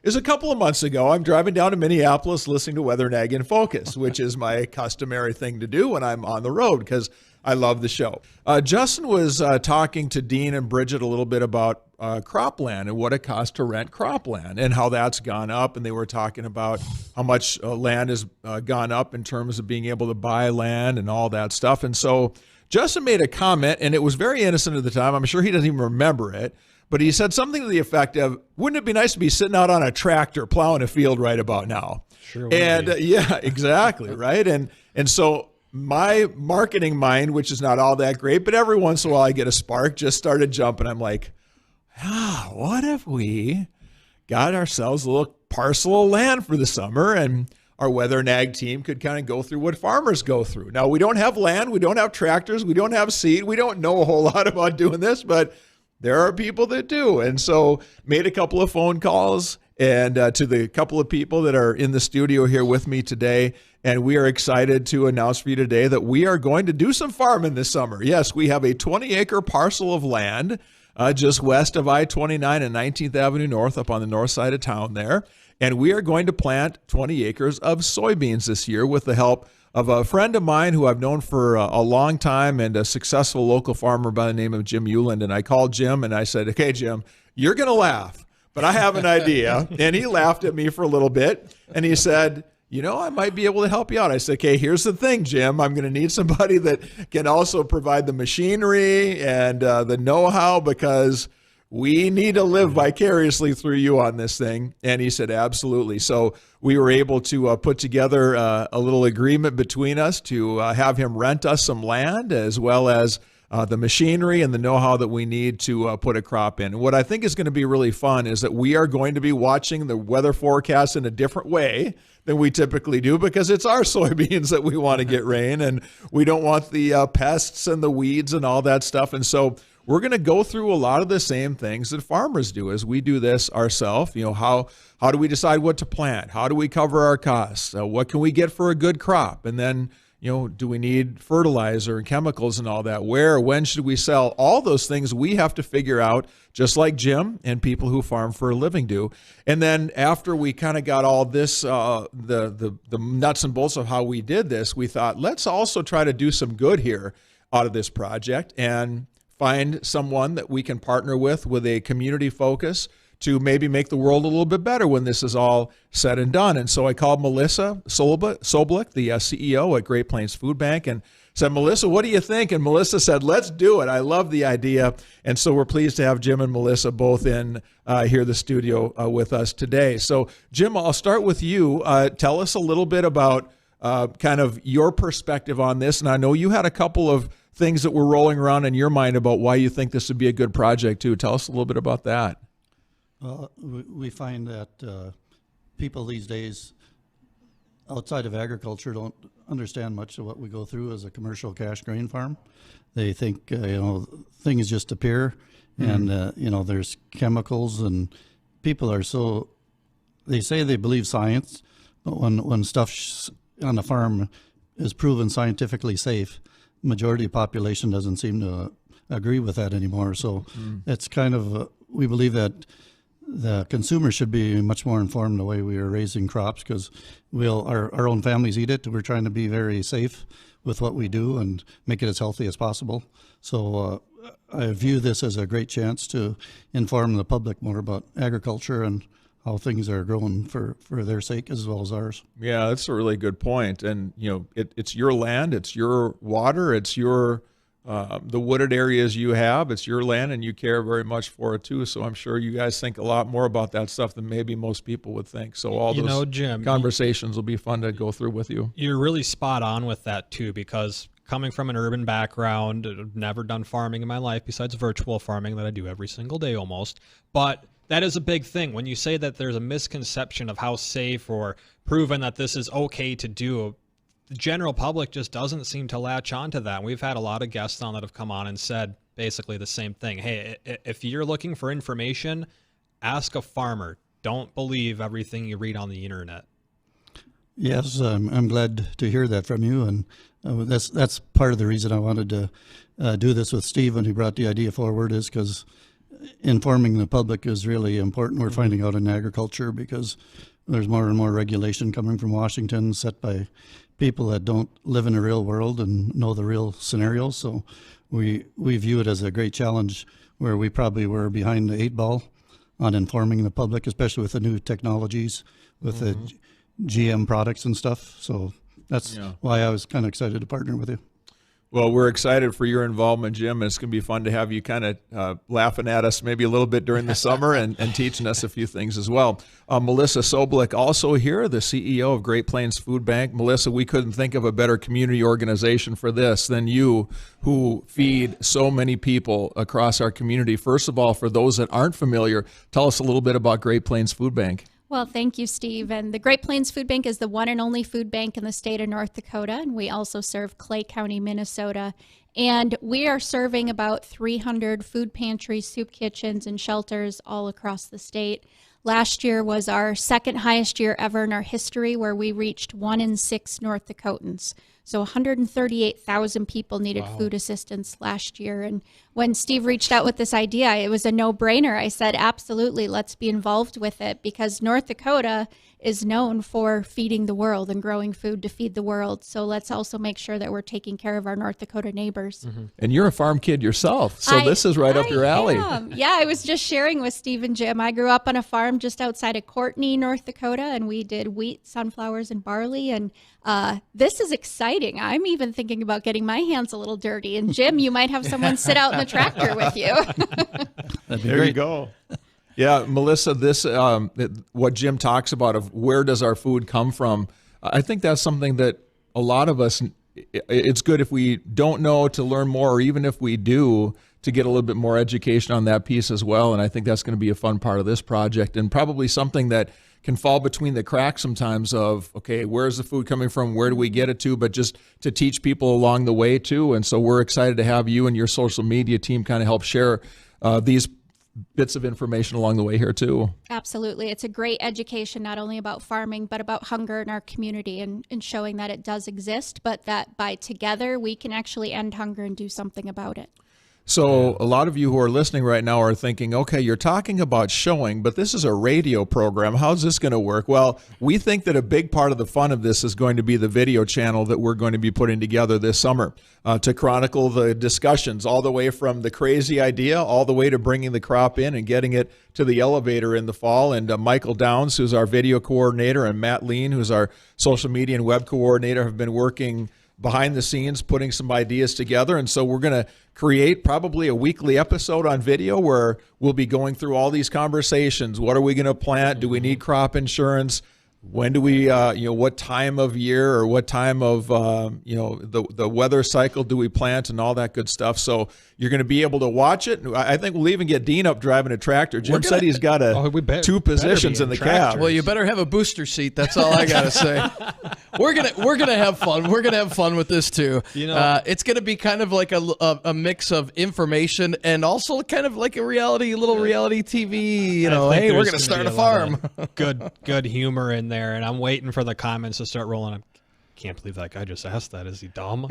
is a couple of months ago, I'm driving down to Minneapolis listening to Weather Nag in Focus, which is my customary thing to do when I'm on the road because I love the show. Justin was talking to Dean and Bridget a little bit about cropland and what it costs to rent cropland and how that's gone up. And they were talking about how much land has gone up in terms of being able to buy land and all that stuff. And so Justin made a comment, and it was very innocent at the time. I'm sure he doesn't even remember it. But he said something to the effect of, wouldn't it be nice to be sitting out on a tractor plowing a field right about now? Sure would and be. Yeah, exactly, right? And so my marketing mind, which is not all that great, but every once in a while I get a spark, just started jumping. I'm like, what if we got ourselves a little parcel of land for the summer and our Weather Nag team could kind of go through what farmers go through. Now, we don't have land, we don't have tractors, we don't have seed, we don't know a whole lot about doing this, but there are people that do. And so made a couple of phone calls and to the couple of people that are in the studio here with me today. And we are excited to announce for you today that we are going to do some farming this summer. Yes, we have a 20-acre parcel of land just west of I-29 and 19th Avenue North up on the north side of town there. And we are going to plant 20 acres of soybeans this year with the help of a friend of mine who I've known for a long time and a successful local farmer by the name of Jim Euland. And I called Jim and I said, okay, Jim, you're going to laugh, but I have an idea. And he laughed at me for a little bit. And he said, I might be able to help you out. I said, okay, here's the thing, Jim. I'm going to need somebody that can also provide the machinery and the know-how because we need to live vicariously through you on this thing. And he said, absolutely. So we were able to put together a little agreement between us to have him rent us some land as well as the machinery and the know-how that we need to put a crop in. And what I think is going to be really fun is that we are going to be watching the weather forecast in a different way than we typically do because it's our soybeans that we want to get rain and we don't want the pests and the weeds and all that stuff. And so we're going to go through a lot of the same things that farmers do as we do this ourselves. How do we decide what to plant? How do we cover our costs? What can we get for a good crop? And then, do we need fertilizer and chemicals and all that? When should we sell? All those things we have to figure out, just like Jim and people who farm for a living do. And then after we kind of got all this, the nuts and bolts of how we did this, we thought, let's also try to do some good here out of this project and find someone that we can partner with a community focus to maybe make the world a little bit better when this is all said and done. And so I called Melissa Soblik, the CEO at Great Plains Food Bank, and said, Melissa, what do you think? And Melissa said, let's do it. I love the idea. And so we're pleased to have Jim and Melissa both in here in the studio with us today. So Jim, I'll start with you. Tell us a little bit about kind of your perspective on this. And I know you had a couple of things that were rolling around in your mind about why you think this would be a good project too. Tell us a little bit about that. Well, we find that people these days outside of agriculture don't understand much of what we go through as a commercial cash grain farm. They think, things just appear and, there's chemicals and people are they say they believe science, but when stuff on the farm is proven scientifically safe, majority of the population doesn't seem to agree with that anymore. So it's kind of, we believe that the consumer should be much more informed the way we are raising crops because our own families eat it. We're trying to be very safe with what we do and make it as healthy as possible. So I view this as a great chance to inform the public more about agriculture and how things are growing for their sake as well as ours. Yeah, that's a really good point. And, it's your land, it's your water, it's your the wooded areas you have, it's your land and you care very much for it too. So I'm sure you guys think a lot more about that stuff than maybe most people would think. So all those Jim, conversations will be fun to go through with you. You're really spot on with that too, because coming from an urban background, I've never done farming in my life besides virtual farming that I do every single day almost. But that is a big thing. When you say that there's a misconception of how safe or proven that this is okay to do, the general public just doesn't seem to latch onto that. We've had a lot of guests on that have come on and said basically the same thing. Hey, if you're looking for information, ask a farmer. Don't believe everything you read on the internet. Yes, I'm glad to hear that from you, and that's part of the reason I wanted to do this with Steve when he brought the idea forward, is because informing the public is really important. We're finding out in agriculture because there's more and more regulation coming from Washington set by people that don't live in the real world and know the real scenarios. So we view it as a great challenge where we probably were behind the 8 ball on informing the public, especially with the new technologies, with the GM products and stuff. So that's why I was kind of excited to partner with you. Well, we're excited for your involvement, Jim, and it's going to be fun to have you kind of laughing at us maybe a little bit during the summer and teaching us a few things as well. Melissa Soblik also here, the CEO of Great Plains Food Bank. Melissa, we couldn't think of a better community organization for this than you, who feed so many people across our community. First of all, for those that aren't familiar, tell us a little bit about Great Plains Food Bank. Well, thank you, Steve. And the Great Plains Food Bank is the one and only food bank in the state of North Dakota, and we also serve Clay County, Minnesota. And we are serving about 300 food pantries, soup kitchens, and shelters all across the state. Last year was our second highest year ever in our history, where we reached 1 in 6 North Dakotans. So 138,000 people needed food assistance last year. And when Steve reached out with this idea, it was a no-brainer. I said, absolutely, let's be involved with it, because North Dakota is known for feeding the world and growing food to feed the world. So let's also make sure that we're taking care of our North Dakota neighbors. And you're a farm kid yourself, so this is right up your alley. Yeah, I was just sharing with Steve and Jim. I grew up on a farm just outside of Courtney, North Dakota, and we did wheat, sunflowers, and barley. And this is exciting. I'm even thinking about getting my hands a little dirty. And Jim, you might have someone sit out in the tractor with you. There you go. Yeah, Melissa, this what Jim talks about of where does our food come from, I think that's something that a lot of us, it's good if we don't know to learn more, or even if we do, to get a little bit more education on that piece as well. And I think that's going to be a fun part of this project, and probably something that can fall between the cracks sometimes of, okay, where's the food coming from? Where do we get it to? But just to teach people along the way too. And so we're excited to have you and your social media team kind of help share these bits of information along the way here too. Absolutely. It's a great education, not only about farming, but about hunger in our community, and showing that it does exist, but that by together we can actually end hunger and do something about it. So a lot of you who are listening right now are thinking, okay, you're talking about showing, but this is a radio program. How's this going to work? Well, we think that a big part of the fun of this is going to be the video channel that we're going to be putting together this summer to chronicle the discussions, all the way from the crazy idea all the way to bringing the crop in and getting it to the elevator in the fall. And Michael Downs, who's our video coordinator, and Matt Lean, who's our social media and web coordinator, have been working behind the scenes putting some ideas together. And so we're going to create probably a weekly episode on video where we'll be going through all these conversations. What are we going to plant? Do we need crop insurance? When do we, what time of year or what time of, the weather cycle do we plant, and all that good stuff. So you're going to be able to watch it. I think we'll even get Dean up driving a tractor. Jim said he's got two positions in the cab. Well, you better have a booster seat. That's all I got to say. We're gonna have fun. We're gonna have fun with this too. It's gonna be kind of like a mix of information and also kind of like a little reality TV. Hey, we're gonna start a farm. Good humor in there, and I'm waiting for the comments to start rolling. I can't believe that guy just asked that. Is he dumb?